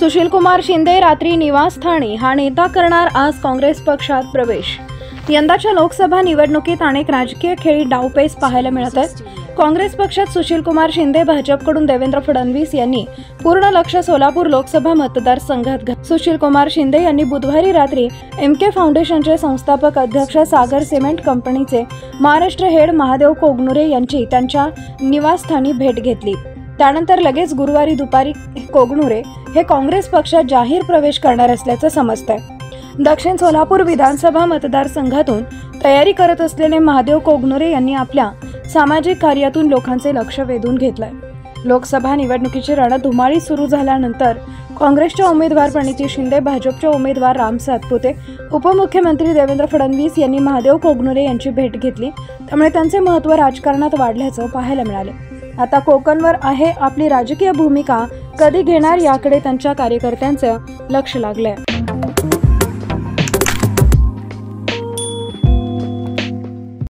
सुशीलकुमार शिंदे रात्री निवासस्थानी हा नेता करणार आज काँग्रेस पक्षात प्रवेश। यंदाच्या लोकसभा निवडणुकीत अनेक राजकीय खेळी डावपेच पाहायला मिळत आहेत। काँग्रेस पक्षात सुशीलकुमार शिंदे, भाजपकडून देवेंद्र फडणवीस यांनी पूर्ण लक्ष सोलापूर लोकसभा मतदारसंघात घातले। सुशीलकुमार शिंदे यांनी बुधवारी रात्री MK फाउंडेशनचे संस्थापक अध्यक्ष, सागर सिमेंट कंपनीचे महाराष्ट्र हेड महादेव कोगनुरे यांची त्यांच्या निवासस्थानी भेट घेतली। त्यानंतर लगेच गुरुवारी दुपारी कोगनुरे हे काँग्रेस पक्षात जाहीर प्रवेश करणार असल्याचं समजतंय। दक्षिण सोलापूर विधानसभा मतदारसंघातून तयारी करत असलेले महादेव कोगनुरे यांनी आपल्या सामाजिक कार्यातून लोकांचे लक्ष वेधून घेतलंय। लोकसभा निवडणुकीची रणधुमाळी सुरू झाल्यानंतर काँग्रेसच्या उमेदवार प्रणिती शिंदे, भाजपचे उमेदवार राम सातपुते, उपमुख्यमंत्री देवेंद्र फडणवीस यांनी महादेव कोगनुरे यांची भेट घेतली। त्यामुळे त्यांचे महत्त्व राजकारणात वाढल्याचं पाहायला मिळाले। आता कोकणवर आहे आपली राजकीय भूमिका कधी घेणार याकडे त्यांच्या कार्यकर्त्यांचं लक्ष लागलंय।